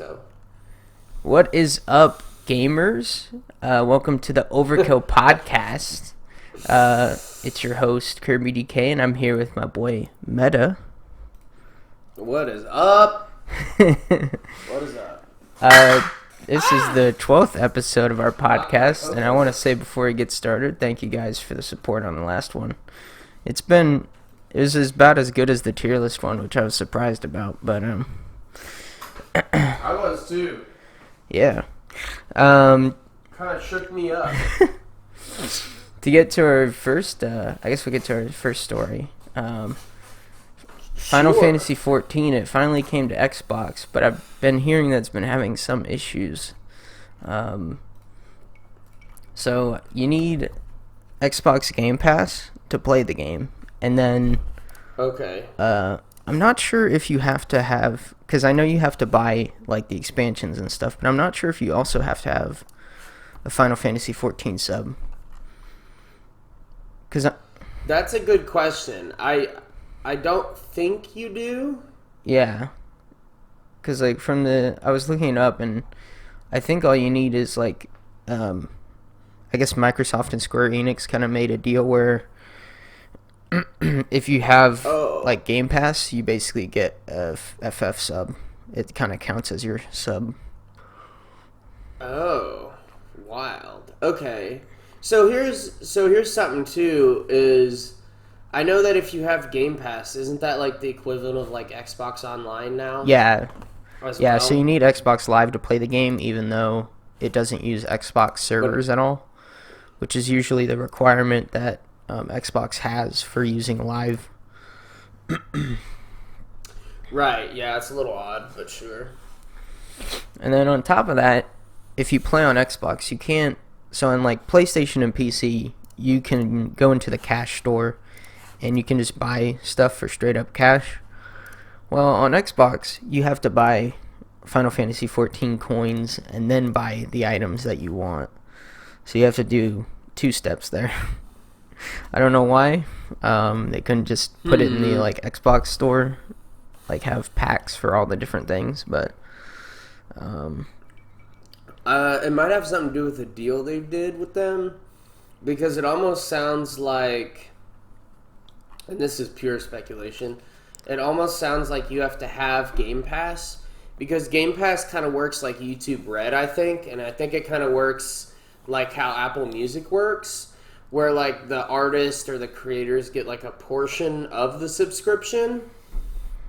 go. What is up, gamers? Welcome to the Overkill Podcast. It's your host, Kirby DK, and I'm here with my boy, Meta. What is up? What is up? This is the 12th episode of our podcast, and I want to say before we get started, thank you guys for the support on the last one. It was about as good as the tier list one, which I was surprised about, but I was too. Yeah. Kind of shook me up. To get to our first, I guess we'll get to our first story. Final Fantasy 14, it finally came to Xbox, but I've been hearing that it's been having some issues. So you need Xbox Game Pass to play the game, and then Okay. I'm not sure if you have to have, because I know you have to buy like the expansions and stuff, but I'm not sure if you also have to have a Final Fantasy 14 sub. That's a good question. I don't think you do. Yeah, because like I was looking it up, and I think all you need is like, I guess Microsoft and Square Enix kind of made a deal where if you have like Game Pass, you basically get a FF sub. It kind of counts as your sub. Oh, wild. Okay. So here's something too, is I know that if you have Game Pass, isn't that like the equivalent of like Xbox Online now? Yeah. Well? So you need Xbox Live to play the game, even though it doesn't use Xbox servers at all, which is usually the requirement that Xbox has for using Live. Right, yeah, it's a little odd, but sure. And then on top of that, if you play on Xbox, you can't. So on like PlayStation and PC, you can go into the cash store and you can just buy stuff for straight up cash. Well, on Xbox, you have to buy Final Fantasy 14 coins and then buy the items that you want. So you have to do two steps there. I don't know why. They couldn't just put it in the like Xbox store, like have packs for all the different things, but it might have something to do with the deal they did with them, because it almost sounds like, and this is pure speculation, it almost sounds like you have to have Game Pass, because Game Pass kind of works like YouTube Red, I think, and I think it kind of works like how Apple Music works, where like the artist or the creators get like a portion of the subscription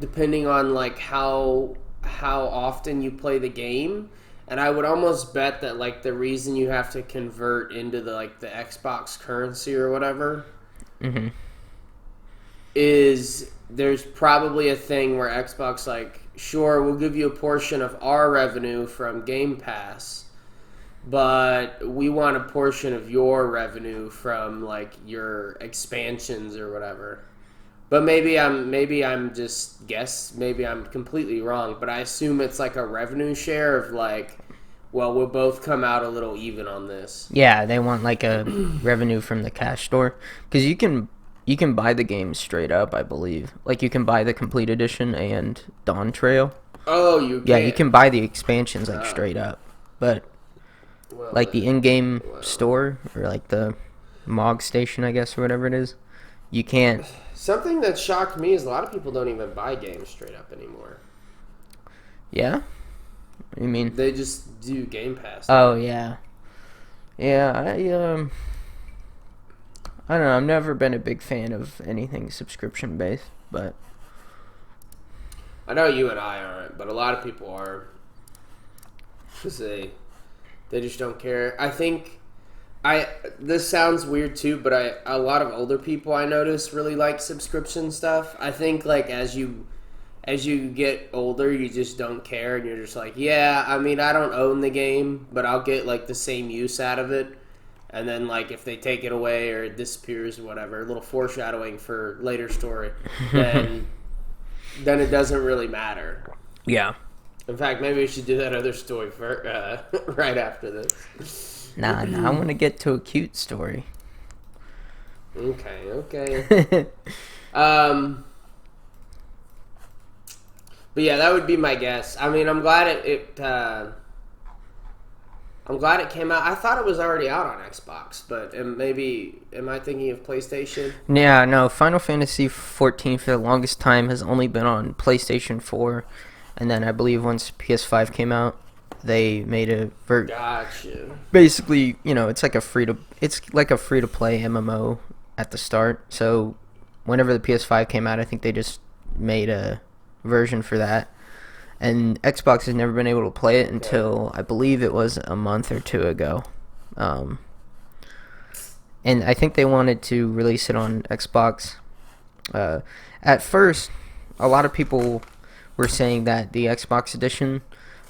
depending on like how often you play the game. And I would almost bet that like the reason you have to convert into the like the Xbox currency or whatever is there's probably a thing where Xbox like, sure, we'll give you a portion of our revenue from Game Pass, but we want a portion of your revenue from like your expansions or whatever. But maybe I'm completely wrong, but I assume it's like a revenue share of like, well, we'll both come out a little even on this. Yeah, they want like a revenue from the cash store, because you can buy the game straight up, I believe. Like you can buy the complete edition and Dawn Trail. Oh, you can. Yeah, you can buy the expansions like straight up, but like the in-game store or like the MOG station, I guess, or whatever it is, you can't. Something that shocked me is a lot of people don't even buy games straight up anymore. Yeah? You mean? They just do Game Pass. Oh, yeah. Yeah, I don't know. I've never been a big fan of anything subscription-based, but I know you and I aren't, but a lot of people are. Because they just don't care. I think... this sounds weird too, but a lot of older people I notice really like subscription stuff. I think like as you get older, you just don't care, and you're just like, yeah, I mean, I don't own the game, but I'll get like the same use out of it. And then like if they take it away or it disappears or whatever, a little foreshadowing for later story, then it doesn't really matter. yeah. In fact, maybe we should do that other story for right after this. Nah, I want to get to a cute story. Okay. But yeah, that would be my guess. I mean, I'm glad I'm glad it came out. I thought it was already out on Xbox, but am I thinking of PlayStation? Yeah, no, Final Fantasy 14 for the longest time has only been on PlayStation 4, and then I believe once PS5 came out, they made a Gotcha. basically, it's like a free to play MMO at the start. So whenever the PS5 came out, I think they just made a version for that. And Xbox has never been able to play it until I believe it was a month or two ago. And I think they wanted to release it on Xbox. At first, a lot of people were saying that the Xbox edition,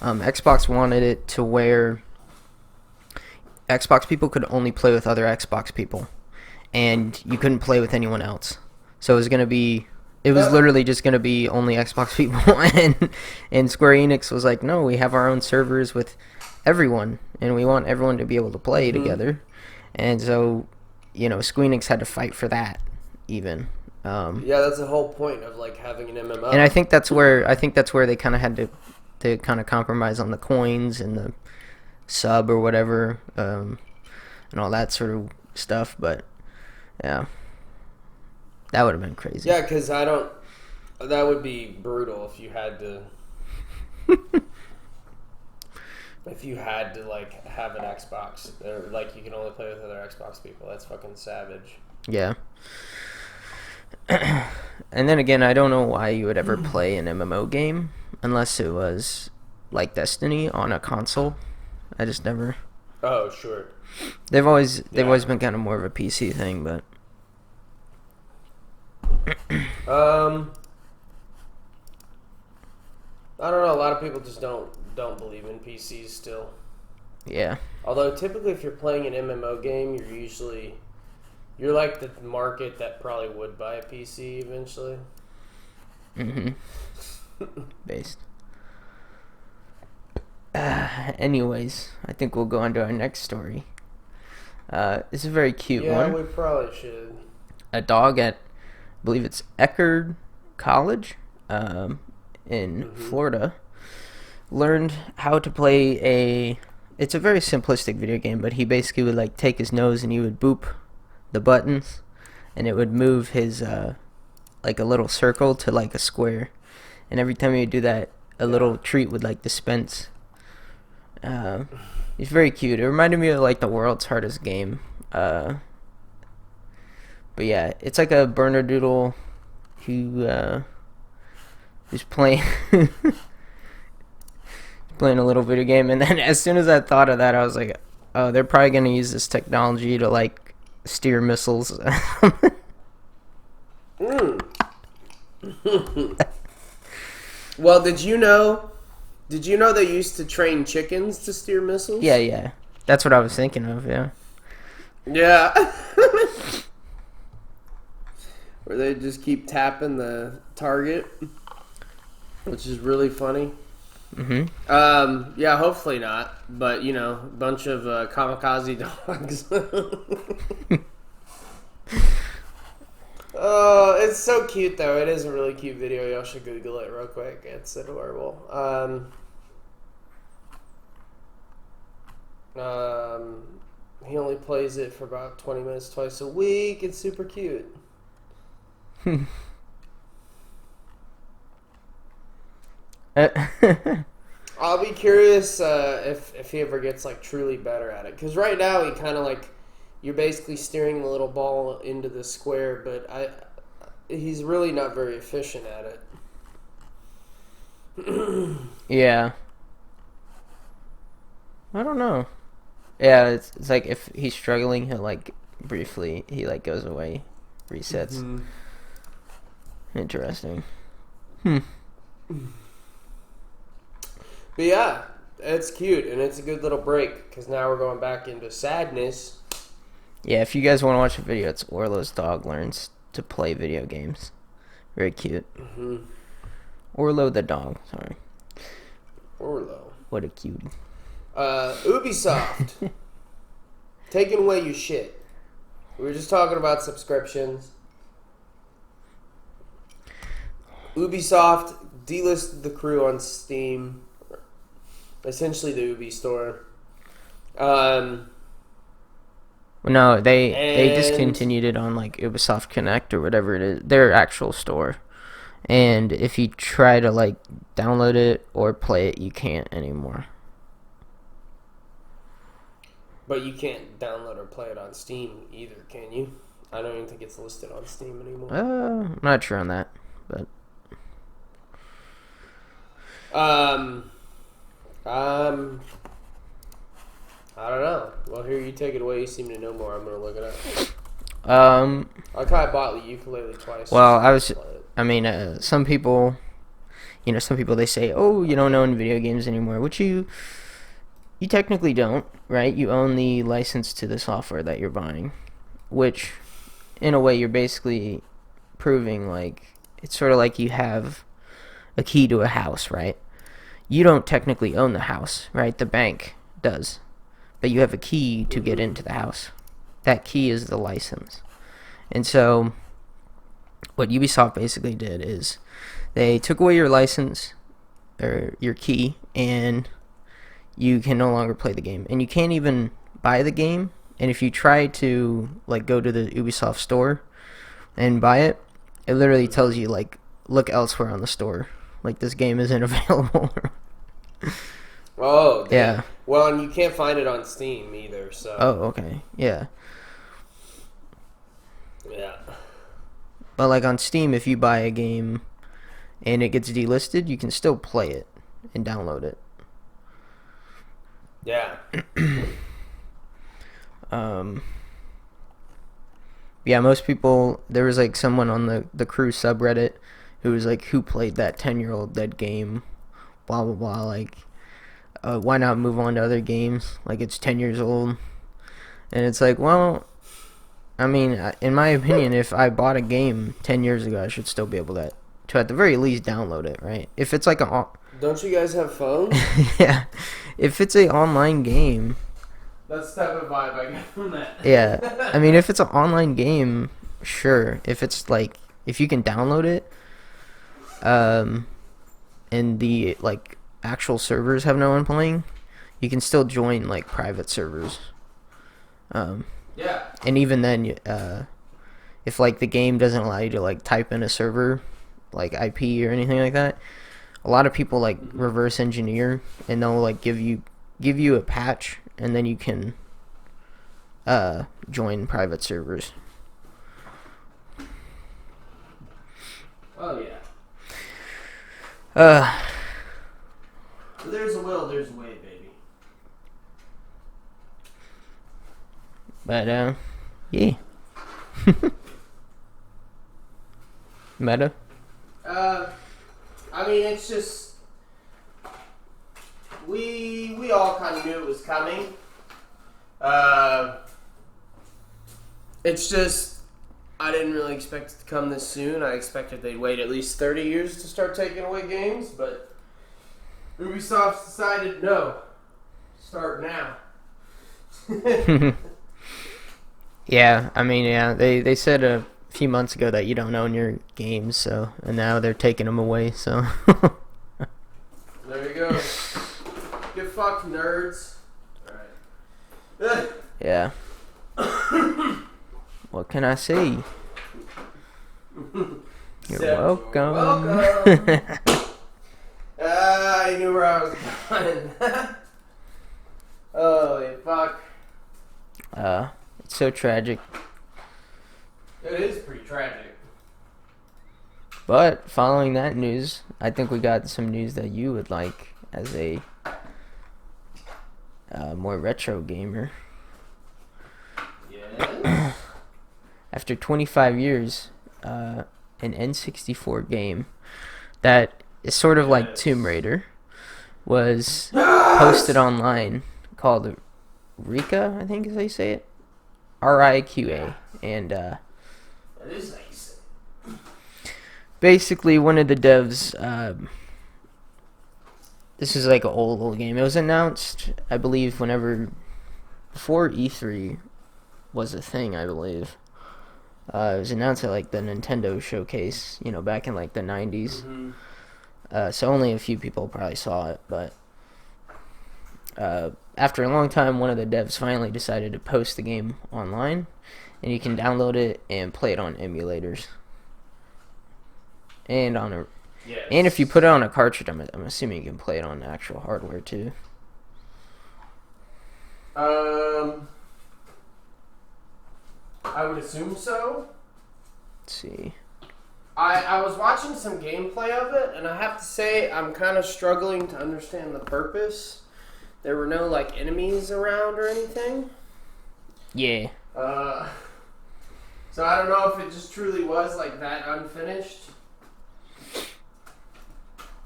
Xbox wanted it to where Xbox people could only play with other Xbox people, and you couldn't play with anyone else. So it was literally just going to be only Xbox people, and Square Enix was like, no, we have our own servers with everyone, and we want everyone to be able to play together. And so, Square Enix had to fight for that, even. Yeah, that's the whole point of like having an MMO. And I think that's where they kind of had to kind of compromise on the coins and the sub or whatever, and all that sort of stuff. But yeah. That would have been crazy. Yeah, because that would be brutal if you had to, like, have an Xbox. Or, like, you can only play with other Xbox people. That's fucking savage. Yeah. And then again, I don't know why you would ever play an MMO game unless it was, like, Destiny on a console. I just never... Oh, sure. They've always been kind of more of a PC thing, but... I don't know. A lot of people just don't believe in PCs still. Yeah. Although typically, if you're playing an MMO game, you're like the market that probably would buy a PC eventually. Based. Anyways, I think we'll go on to our next story. It's a very cute one. Yeah, we probably should. A dog at, I believe it's Eckerd College, in Florida, learned how to play it's a very simplistic video game, but he basically would like take his nose and he would boop the buttons, and it would move his like a little circle to like a square, and every time he would do that, a little treat would like dispense. It's very cute. It reminded me of like the world's hardest game. But yeah, it's like a Bernedoodle who's playing playing a little video game, and then as soon as I thought of that, I was like, oh, they're probably gonna use this technology to like steer missiles. Well, did you know they used to train chickens to steer missiles? Yeah. That's what I was thinking of, yeah. Yeah. Where they just keep tapping the target, which is really funny. Yeah, hopefully not. But, a bunch of kamikaze dogs. Oh, it's so cute, though. It is a really cute video. Y'all should Google it real quick. It's adorable. He only plays it for about 20 minutes twice a week. It's super cute. I'll be curious if he ever gets like truly better at it, because right now he kind of like, you're basically steering the little ball into the square, but he's really not very efficient at it. Yeah, I don't know. Yeah, it's like if he's struggling, he'll like briefly he like goes away, resets. Interesting. But yeah, it's cute, and it's a good little break, because now we're going back into sadness. Yeah, if you guys want to watch a video, it's Orlo's dog learns to play video games. Very cute. Orlo the dog, sorry. Orlo. What a cutie. Ubisoft. Taking away your shit. We were just talking about subscriptions. Ubisoft delisted the Crew on Steam, essentially the Ubi store. No, they discontinued it on like Ubisoft Connect or whatever it is, their actual store. And if you try to like download it or play it, you can't anymore. But you can't download or play it on Steam either, can you? I don't even think it's listed on Steam anymore. I'm not sure on that, but I don't know. Well, here, you take it away. You seem to know more. I'm gonna look it up. I kind of bought the ukulele twice. Well, some people, they say, oh, you don't own video games anymore, which you technically don't, right? You own the license to the software that you're buying, which, in a way, you're basically proving, like, it's sort of like you have a key to a house, right? You don't technically own the house, right? The bank does. But you have a key to get into the house. That key is the license. And so what Ubisoft basically did is they took away your license or your key, and you can no longer play the game. And you can't even buy the game. And if you try to like go to the Ubisoft store and buy it, it literally tells you like look elsewhere on the store. Like this game isn't available. Oh, damn. Yeah. Well, and you can't find it on Steam either, so. Oh, okay. Yeah. Yeah. But like on Steam, if you buy a game and it gets delisted, you can still play it and download it. Yeah. Yeah, most people, there was like someone on the Crew subreddit who was like, who played that 10-year-old dead game, blah, blah, blah, like, why not move on to other games? Like, it's 10 years old. And it's like, well, I mean, in my opinion, if I bought a game 10 years ago, I should still be able to at the very least download it, right? If it's like a... Don't you guys have phones? Yeah. If it's a online game... That's the type of vibe I get from that. Yeah. I mean, if it's an online game, sure. If it's like... If you can download it, and the, like... actual servers have no one playing, you can still join like private servers. Yeah. And even then, if like the game doesn't allow you to like type in a server, like IP or anything like that, a lot of people like reverse engineer and they'll like give you a patch and then you can join private servers. Oh yeah. There's a will, there's a way, baby. But, yeah. Meta? I mean, it's just... We all kind of knew it was coming. It's just... I didn't really expect it to come this soon. I expected they'd wait at least 30 years to start taking away games, but... Ubisoft decided, no. Start now. Yeah, I mean, yeah, they said a few months ago that you don't own your games, so, and now they're taking them away, so. There you go. Get fucked, nerds. Alright. Yeah. What can I say? You're welcome. Welcome. I knew where I was going. Holy fuck. It's so tragic. It is pretty tragic. But following that news, I think we got some news that you would like as a more retro gamer. Yes. After 25 years, an N64 game that is sort of like Tomb Raider was posted online called Rika, I think is how you say it. RIQA. And That is nice. basically one of the devs, this is like an old game. It was announced, I believe, before E3 was a thing, I believe. It was announced at like the Nintendo showcase, back in like the 90s. Mm-hmm. So only a few people probably saw it, but after a long time, one of the devs finally decided to post the game online, and you can download it and play it on emulators. And and if you put it on a cartridge, I'm assuming you can play it on actual hardware too. I would assume so. Let's see. I was watching some gameplay of it, and I have to say I'm kind of struggling to understand the purpose. There were no, like, enemies around or anything. Yeah. So I don't know if it just truly was, like, that unfinished.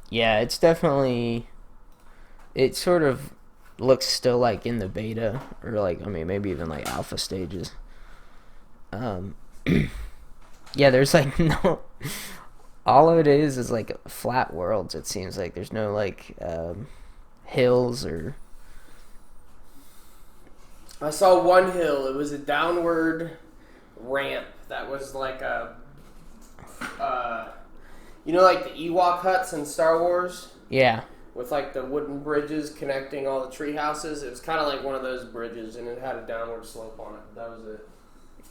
Yeah, it's definitely... It sort of looks still, like, in the beta, or, like, I mean, maybe even, like, alpha stages. Yeah, there's, like, no... All of it is, like, flat worlds, it seems like. There's no, like, hills or... I saw one hill. It was a downward ramp that was like a... you know, like the Ewok huts in Star Wars? Yeah. With, like, the wooden bridges connecting all the tree houses. It was kind of like one of those bridges, and it had a downward slope on it. That was it.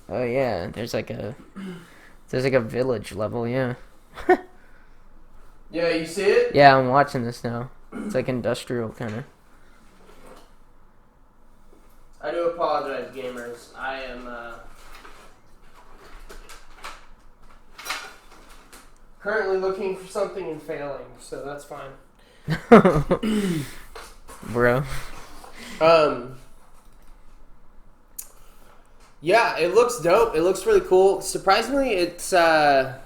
Oh, yeah. There's like a village level, yeah. Yeah, you see it? Yeah, I'm watching this now. It's like industrial, kind of. I do apologize, gamers. I am, currently looking for something and failing, so that's fine. Bro. Yeah, it looks dope. It looks really cool. Surprisingly, it's, I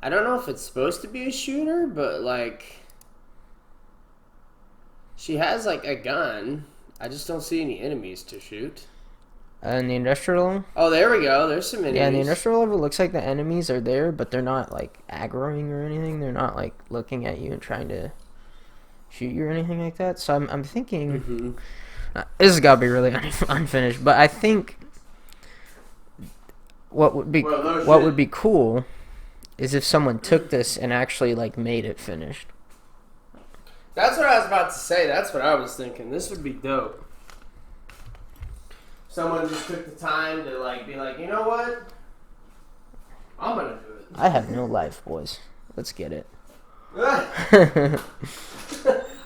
don't know if it's supposed to be a shooter, but, like, she has, like, a gun. I just don't see any enemies to shoot. In the industrial level? Oh, there we go. There's some enemies. Yeah, in the industrial level, it looks like the enemies are there, but they're not, like, aggroing or anything. They're not, like, looking at you and trying to shoot you or anything like that. So I'm thinking... Mm-hmm. This has got to be really unfinished, but I think what would be cool is if someone took this and actually, like, made it finished. That's what I was about to say. That's what I was thinking. This would be dope. Someone just took the time to, like, be like, you know what? I'm gonna do it. I have no life, boys. Let's get it. I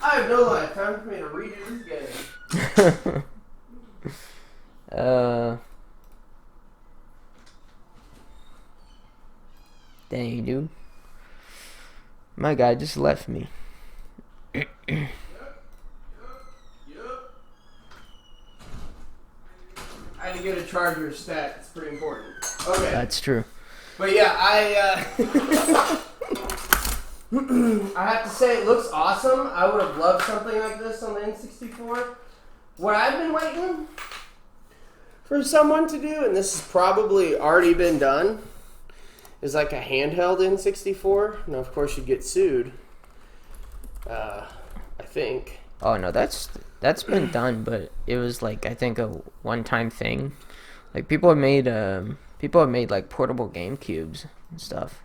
have no life. Time for me to redo this game. Dang, dude. My guy just left me. Yep. I had to get a charger stat. It's pretty important. Okay. That's true. But yeah, I have to say it looks awesome. I would have loved something like this on the N64. What I've been waiting for someone to do, and this has probably already been done, is like a handheld N64. Now, of course, you'd get sued. I think. Oh no, that's been done, but it was like I think a one-time thing. Like people have made like portable GameCubes and stuff.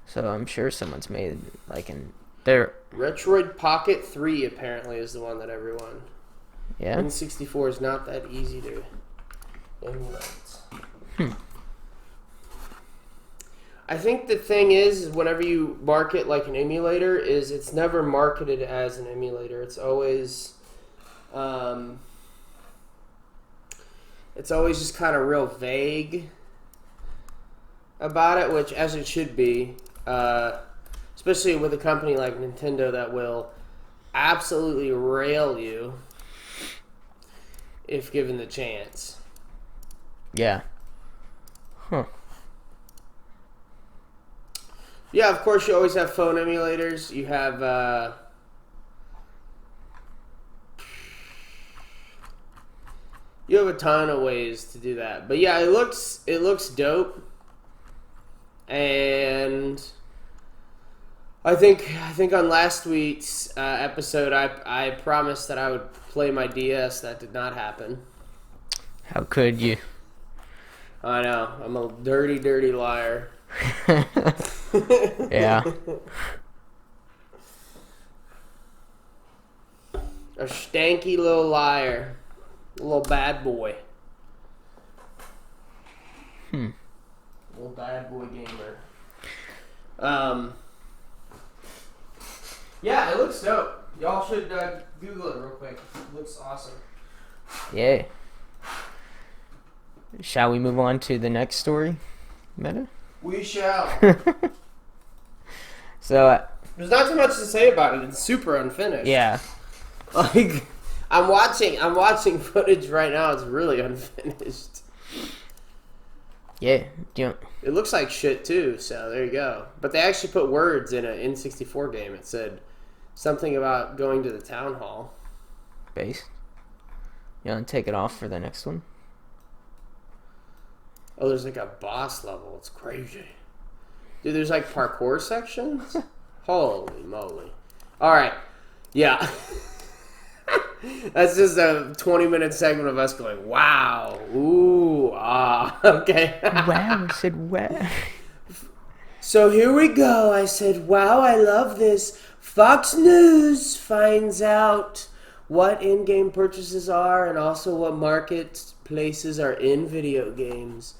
So I'm sure someone's made like their Retroid Pocket 3 apparently is the one that everyone. Yeah. N64 is not that easy to emulate. I think the thing is whenever you market like an emulator, is it's never marketed as an emulator. It's always just kind of real vague about it, which as it should be, especially with a company like Nintendo that will absolutely rail you if given the chance. Yeah. Huh. Yeah, of course you always have phone emulators. You have you have a ton of ways to do that. But yeah, it looks dope. And I think on last week's episode I promised that I would play my DS. That did not happen. How could you? I know. I'm a dirty, dirty liar. Yeah. A stanky little liar. A little bad boy. Little bad boy gamer. Yeah, it looks dope. Y'all should Google it real quick. It looks awesome. Yeah. Shall we move on to the next story, Meta? We shall. So, there's not too much to say about it. It's super unfinished. yeah. Like, I'm watching footage right now. It's really unfinished. Yeah. Yeah. It looks like shit too. So there you go. But they actually put words in an N64 game. It said something about going to the town hall. Base. You want to take it off for the next one? Oh, there's like a boss level. It's crazy. Dude, there's like parkour sections? Holy moly. Alright. Yeah. That's just a 20-minute segment of us going, wow. Ooh. Ah. Okay. Wow. I said wow. So here we go. I said, wow, I love this. Fox News finds out what in-game purchases are and also what marketplaces are in video games.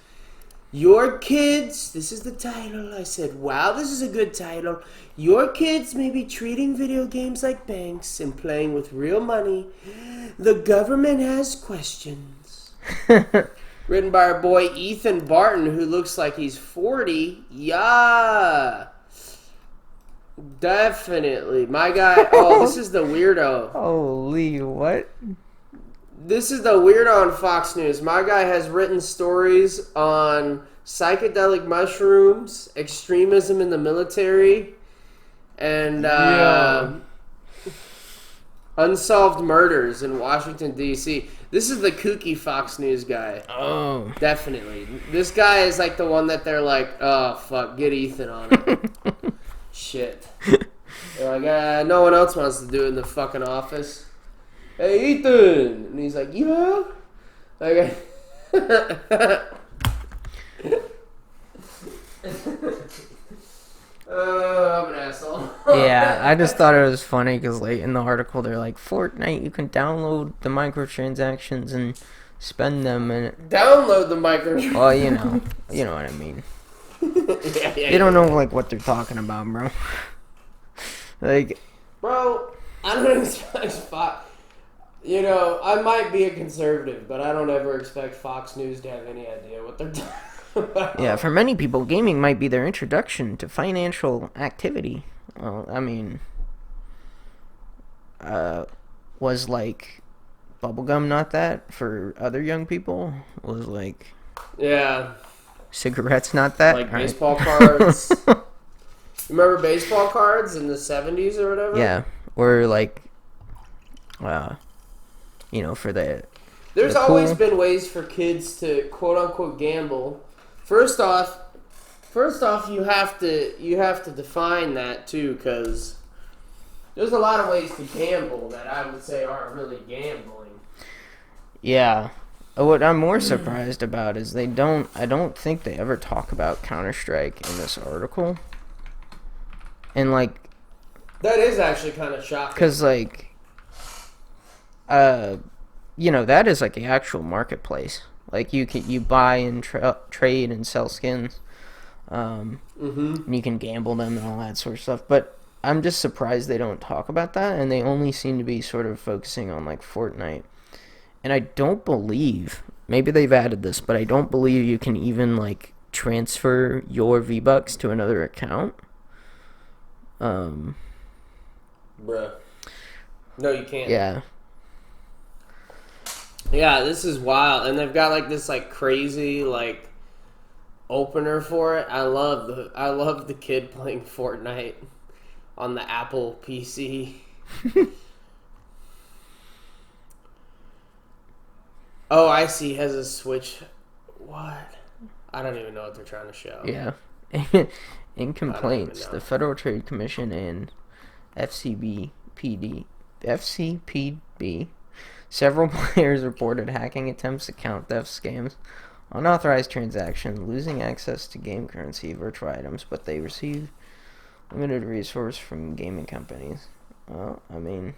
Your kids, this is the title. I said, wow, this is a good title. Your kids may be treating video games like banks and playing with real money. The government has questions. Written by our boy Ethan Barton, who looks like he's 40. Yeah. Definitely. My guy, oh, this is the weirdo. Holy what? This is the weirdo on Fox News. My guy has written stories on psychedelic mushrooms, extremism in the military, and unsolved murders in Washington, D.C. This is the kooky Fox News guy. Oh. Definitely. This guy is like the one that they're like, oh, fuck, get Ethan on it. Shit. They're like, no one else wants to do it in the fucking office. Hey, Ethan! And he's like, yeah? Okay. I'm an asshole. Yeah, I just thought it was funny because late in the article they're like, Fortnite, you can download the microtransactions and spend them and Download the microtransactions. well, you know what I mean. Yeah, They don't know like what they're talking about, bro. Like, bro, I don't expect Fox. You know, I might be a conservative, but I don't ever expect Fox News to have any idea what they're talking about. yeah, for many people, gaming might be their introduction to financial activity. Well, I mean, was like bubblegum not that for other young people? Was like Yeah. cigarettes not that? Like Right. baseball cards. Remember baseball cards in the 70s or whatever? Yeah, or like, for the. There's the always cool- been ways for kids to quote unquote gamble. First off, you have to define that too, because there's a lot of ways to gamble that I would say aren't really gambling. Yeah. What I'm more surprised about is I don't think they ever talk about Counter-Strike in this article. And like, That is actually kind of shocking. cause like, that is like the actual marketplace. Like you buy and trade and sell skins. And you can gamble them and all that sort of stuff. But I'm just surprised they don't talk about that, and they only seem to be sort of focusing on like Fortnite. And I don't believe, maybe they've added this, but I don't believe you can even like transfer your V-Bucks to another account. Bruh. No, you can't. Yeah. Yeah, this is wild. And they've got like this like crazy like opener for it. I love the kid playing Fortnite on the Apple PC. Oh, I see. He has a Switch. What? I don't even know what they're trying to show. Yeah. In complaints, know. the Federal Trade Commission and FCPB, several players reported hacking attempts, account theft scams Unauthorized transaction, losing access to game currency, virtual items, but they receive limited resource from gaming companies. Well, I mean,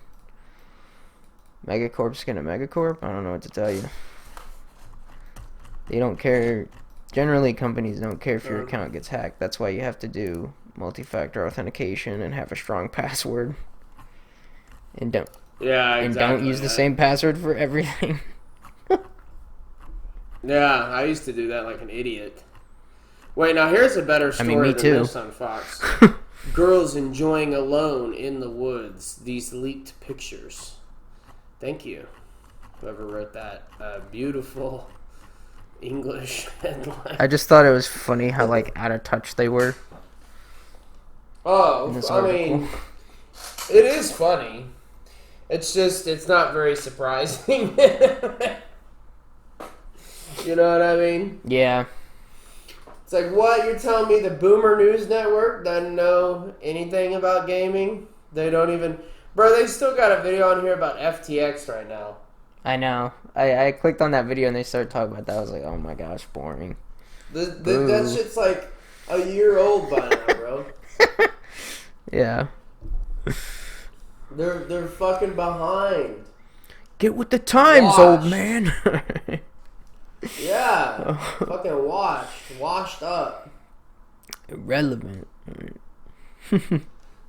Megacorp's gonna Megacorp? I don't know what to tell you. They don't care. Generally, companies don't care if your account gets hacked. That's why you have to do multi-factor authentication and have a strong password. And don't use the same password for everything. Yeah, I used to do that like an idiot. Wait, now here's a better story me than too. this on Fox. Girls enjoying alone in the woods. These leaked pictures. Thank you, whoever wrote that beautiful English headline. I just thought it was funny how like out of touch they were. Oh, I mean, it is funny. It's just, it's not very surprising. You know what I mean? Yeah. It's like, what? You're telling me the Boomer News Network doesn't know anything about gaming? They don't even... Bro, they still got a video on here about FTX right now. I know. I clicked on that video and they started talking about that. I was like, oh my gosh, boring. That shit's like a year old by now, bro. Yeah. They're fucking behind. Get with the times, old man. Yeah. Fucking washed up. Irrelevant.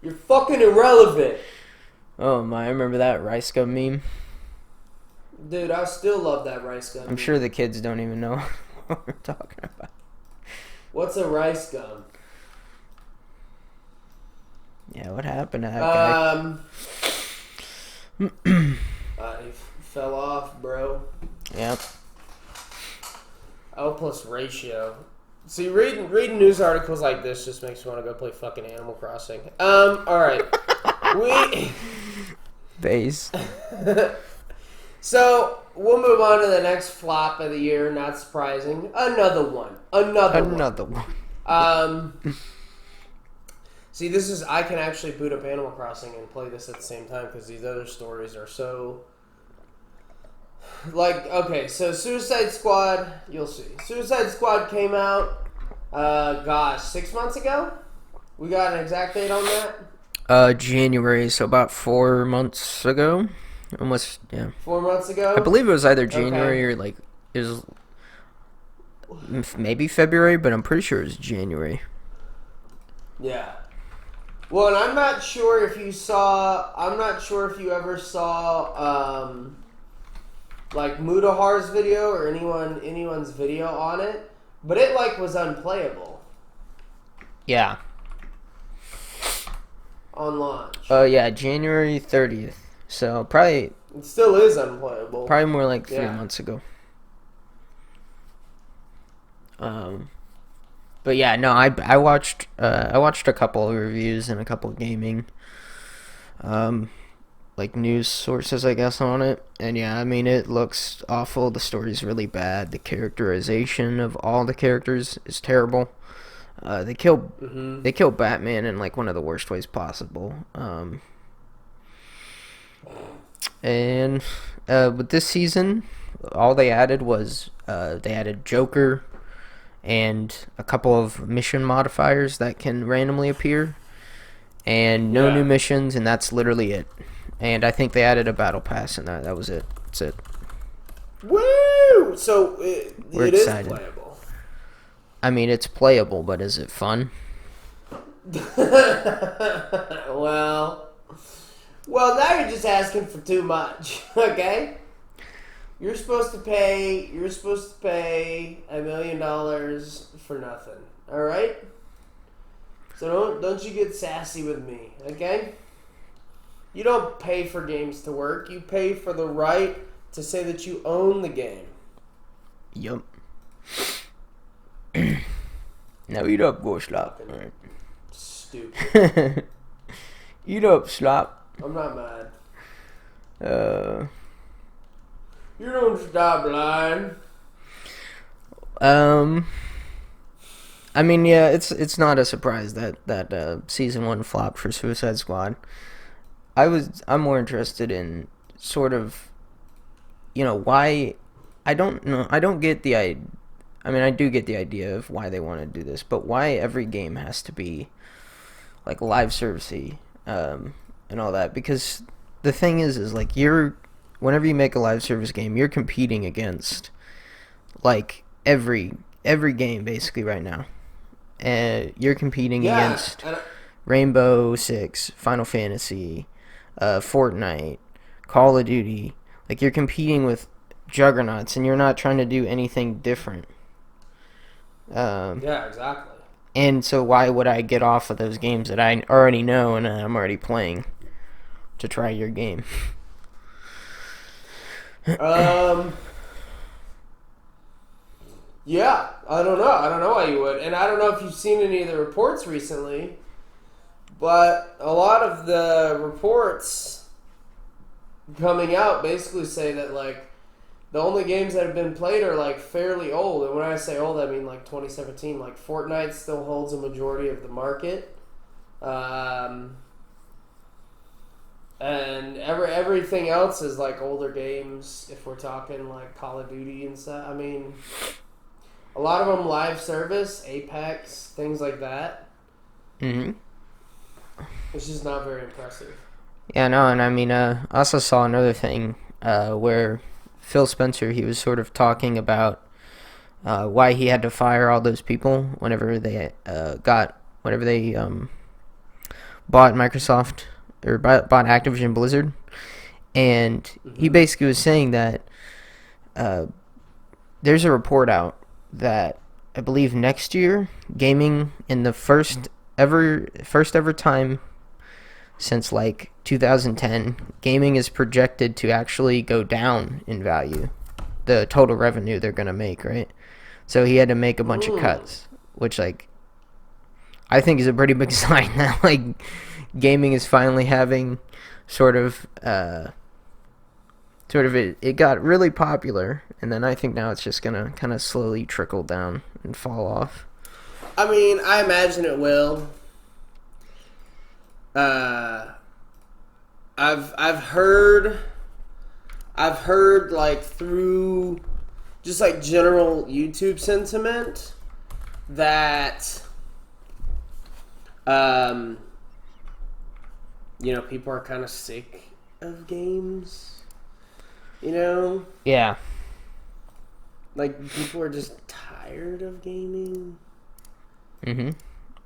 You're fucking irrelevant. Oh my, I remember that rice gum meme. Dude, I still love that rice gum. I'm sure the kids don't even know what we're talking about. What's a rice gum? Yeah, what happened to that guy? He fell off, bro. Yep. O plus ratio. See, reading news articles like this just makes me want to go play fucking Animal Crossing. Alright. Base. So, we'll move on to the next flop of the year, not surprising. Another one. See, this is... I can actually boot up Animal Crossing and play this at the same time because these other stories are so... Like, okay, so Suicide Squad, you'll see. Suicide Squad came out, 6 months ago? We got an exact date on that? January, so about 4 months ago. Almost, yeah. 4 months ago? I believe it was either January or, like, it was maybe February, but I'm pretty sure it was January. Yeah. Well, and I'm not sure if you ever saw, like, Mudahar's video or anyone's video on it, but it, like, was unplayable. Yeah. On launch. Oh, yeah, January 30th. So, probably... It still is unplayable. Probably more like 3 months ago. But yeah, no, I watched a couple of reviews and a couple of gaming, like news sources, I guess, on it. And yeah, I mean, it looks awful. The story's really bad. The characterization of all the characters is terrible. They kill Batman in like one of the worst ways possible. And with this season, all they added was they added Joker and a couple of mission modifiers that can randomly appear, and no new missions, and that's literally it. And I think they added a battle pass, and that was it. That's it. Woo! So We're it excited. Is playable. I mean, it's playable, but is it fun? Well, now you're just asking for too much. Okay. You're supposed to pay $1 million for nothing. All right. So don't you get sassy with me, okay? You don't pay for games to work. You pay for the right to say that you own the game. Yup. Now eat up, go slop. Right. Stupid. Eat up, slop. I'm not mad. You don't stop lying. I mean, yeah, it's not a surprise that season 1 flopped for Suicide Squad. I'm more interested in sort of, why. I don't know. I don't get I mean, I do get the idea of why they want to do this, but why every game has to be like live servicey, and all that? Because the thing is like whenever you make a live service game, you're competing against like every game basically right now, and you're competing against Rainbow Six, Final Fantasy, Fortnite, Call of Duty. Like, you're competing with juggernauts, and you're not trying to do anything different. Yeah, exactly. And so why would I get off of those games that I already know and I'm already playing to try your game? Yeah, I don't know why you would. And I don't know if you've seen any of the reports recently, but a lot of the reports coming out basically say that, like, the only games that have been played are, like, fairly old. And when I say old, I mean, like, 2017. Like, Fortnite still holds a majority of the market. And everything else is, like, older games, if we're talking, like, Call of Duty and stuff. I mean, a lot of them live service, Apex, things like that. Mm-hmm. It's just not very impressive. Yeah, no, and I mean, I also saw another thing where Phil Spencer, he was sort of talking about why he had to fire all those people whenever they bought Microsoft, or bought Activision Blizzard. And he basically was saying that there's a report out that I believe next year, gaming in the first ever time since like 2010, gaming is projected to actually go down in value. The total revenue they're going to make, right? So he had to make a bunch of cuts, which, like, I think is a pretty big sign that, like, gaming is finally having it got really popular, and then I think now it's just going to kind of slowly trickle down and fall off. I mean, I imagine it will. I've heard like through just like general YouTube sentiment that people are kind of sick of games. Yeah. Like, people are just tired of gaming. Mm-hmm.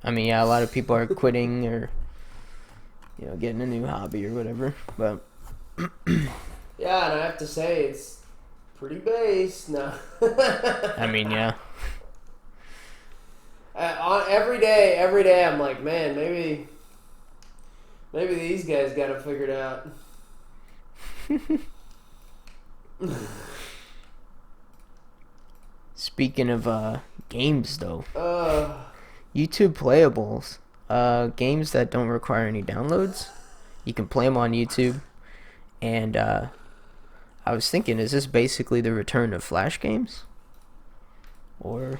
I mean, yeah, a lot of people are quitting or, getting a new hobby or whatever, but... Yeah, and I have to say, it's pretty base. No. I mean, yeah. Every day, I'm like, man, maybe these guys got it figured out. Speaking of games, though, YouTube playables, games that don't require any downloads, you can play them on YouTube. And I was thinking, is this basically the return of Flash games? Or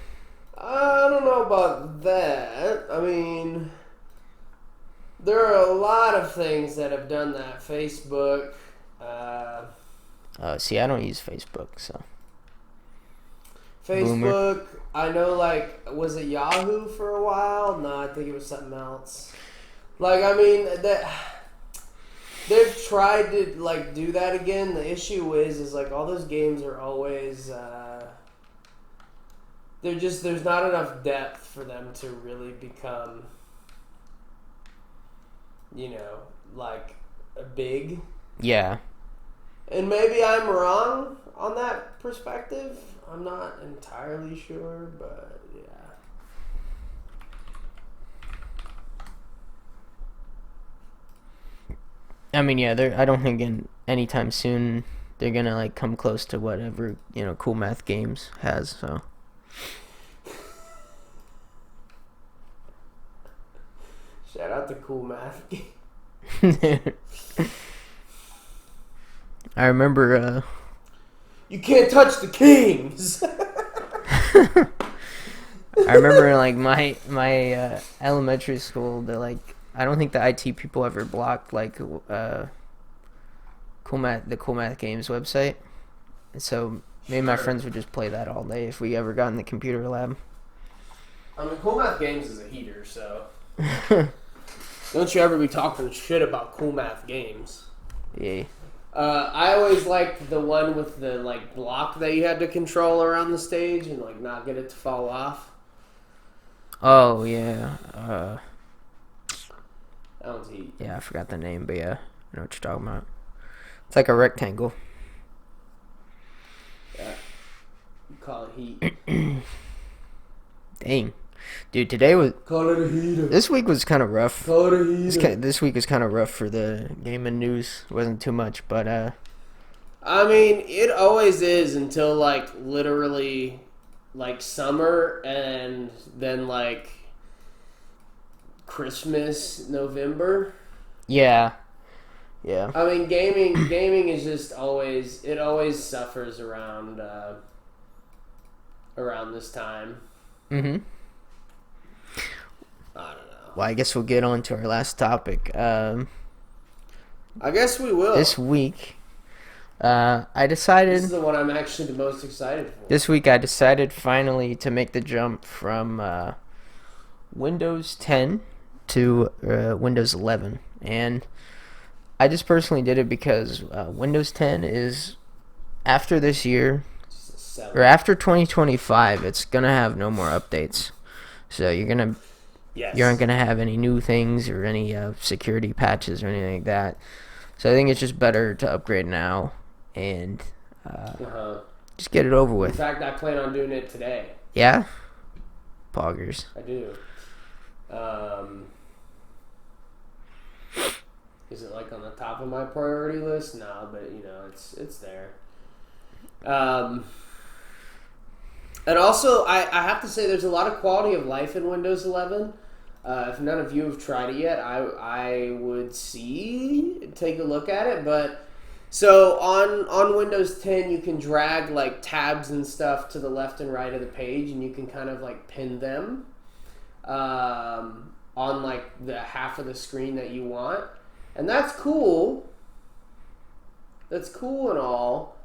I don't know about that. I mean, there are a lot of things that have done that. Facebook. See, I don't use Facebook, so. Facebook. Boomer. I know, like, was it Yahoo for a while? No, I think it was something else. Like, I mean, they've tried to, like, do that again. The issue is like, all those games are always, there's not enough depth for them to really become, like, big. Yeah. And maybe I'm wrong on that perspective. I'm not entirely sure, but yeah. I mean, yeah, I don't think anytime soon they're gonna, like, come close to whatever, Cool Math Games has, so. Shout out to Cool Math. I remember, You can't touch the kings! I remember in, like, my elementary school, I don't think the IT people ever blocked, like, the Cool Math Games website. And so Me and my friends would just play that all day if we ever got in the computer lab. I mean, Cool Math Games is a heater, so... Don't you ever be talking shit about Cool Math Games. Yeah. I always liked the one with the, like, block that you had to control around the stage and, like, not get it to fall off. Oh, yeah. That one's heat. Yeah, I forgot the name, but yeah, I know what you're talking about. It's like a rectangle. Yeah. You call it heat. Dang. Dude, today was... Call it a heater. This week was kind of rough. Call it a heater. This week was kind of rough for the gaming news. It wasn't too much, but... I mean, it always is until, like, literally, like, summer and then, like, Christmas, November. Yeah. Yeah. I mean, gaming is just always... It always suffers around this time. Mm-hmm. I don't know. Well, I guess we'll get on to our last topic. I guess we will. This week, I decided... This is the one I'm actually the most excited for. This week, I decided finally to make the jump from Windows 10 to Windows 11. And I just personally did it because Windows 10 is, after this year, or after 2025, it's going to have no more updates. So you aren't going to have any new things or any security patches or anything like that. So I think it's just better to upgrade now and just get it over with. In fact, I plan on doing it today. Yeah? Poggers. I do. Is it like on the top of my priority list? No, but you know, it's there. And also, I have to say, there's a lot of quality of life in Windows 11. If none of you have tried it yet, I would take a look at it. But so on Windows 10, you can drag like tabs and stuff to the left and right of the page, and you can kind of like pin them on like the half of the screen that you want, and that's cool. That's cool and all,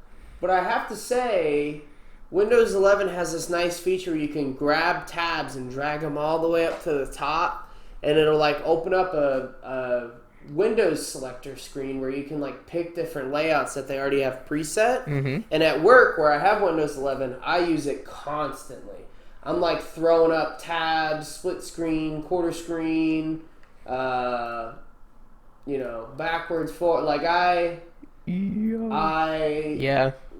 but I have to say, Windows 11 has this nice feature where you can grab tabs and drag them all the way up to the top, and it'll like open up a Windows selector screen where you can like pick different layouts that they already have preset. Mm-hmm. And at work, where I have Windows 11, I use it constantly. I'm like throwing up tabs, split screen, quarter screen, backwards, forward. Like I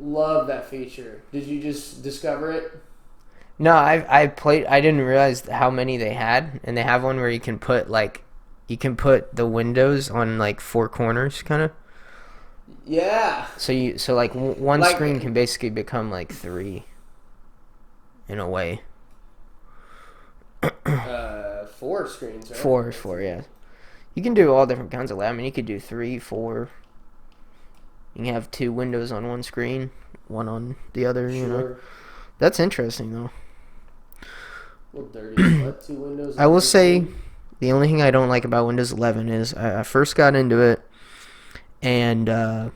love that feature. Did you just discover it? No, I played. I didn't realize how many they had, and they have one where you can put the windows on like four corners, kind of. Yeah. So one screen can basically become like three, in a way. Four screens, right? Four, yeah. You can do all different kinds of layout. I mean, you could do 3, 4. You can have 2 windows on one screen, one on the other. Sure. You know, that's interesting though. A little dirty. What, 2 windows? I will say, the only thing I don't like about Windows 11 is I first got into it, and I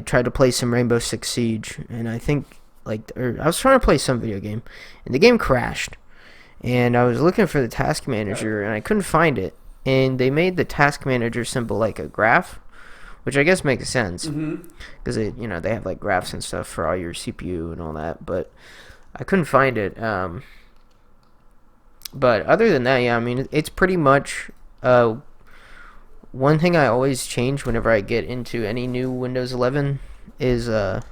tried to play some Rainbow Six Siege, and I think I was trying to play some video game, and the game crashed, and I was looking for the task manager, and I couldn't find it, and they made the task manager symbol like a graph, which I guess makes sense, because they have like graphs and stuff for all your CPU and all that, but I couldn't find it. But other than that, yeah, I mean, it's pretty much one thing I always change whenever I get into any new Windows 11 is I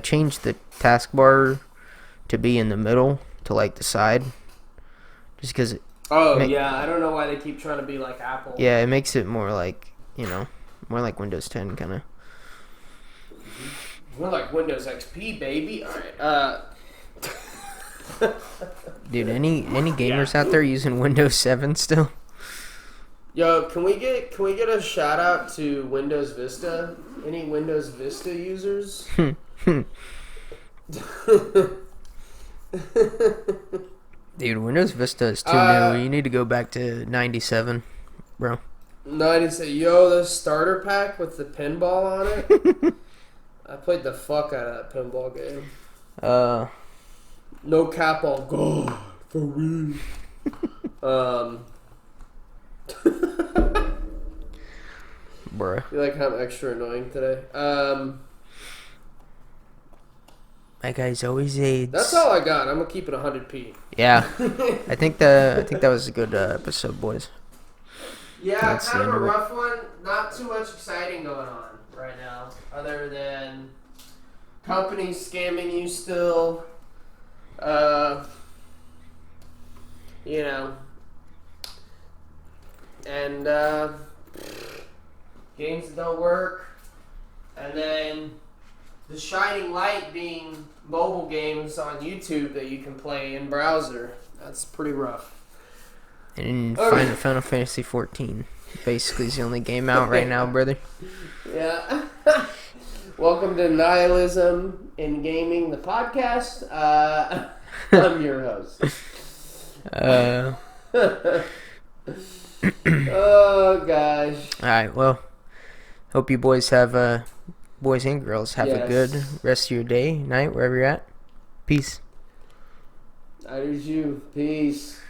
change the taskbar to be in the middle to like the side, just because. Yeah, I don't know why they keep trying to be like Apple. Yeah, it makes it more like more like Windows 10 kind of. More like Windows XP, baby. All right. Dude, any gamers out there using Windows 7 still? Yo, can we get a shout out to Windows Vista? Any Windows Vista users? Dude, Windows Vista is too new. You need to go back to 97, bro. 97. Yo, the starter pack with the pinball on it. I played the fuck out of that pinball game. No cap on God for real. Bruh. You like how I'm extra annoying today? My guy's always AIDS. That's all I got. I'm gonna keep it 100p. Yeah. I think that was a good episode, boys. Yeah, That's kind the of a end of it. rough one. Not too much exciting going on right now, other than companies scamming you still. You know, and games that don't work, and then the shining light being mobile games on YouTube that you can play in browser. That's pretty rough. And Final Fantasy 14 basically is the only game out right now, brother. Yeah. Welcome to Nihilism in Gaming, the podcast. I'm your host. Oh gosh. Alright, well, hope you boys have boys and girls have a good rest of your day, night, wherever you're at. Peace. I do you. Peace.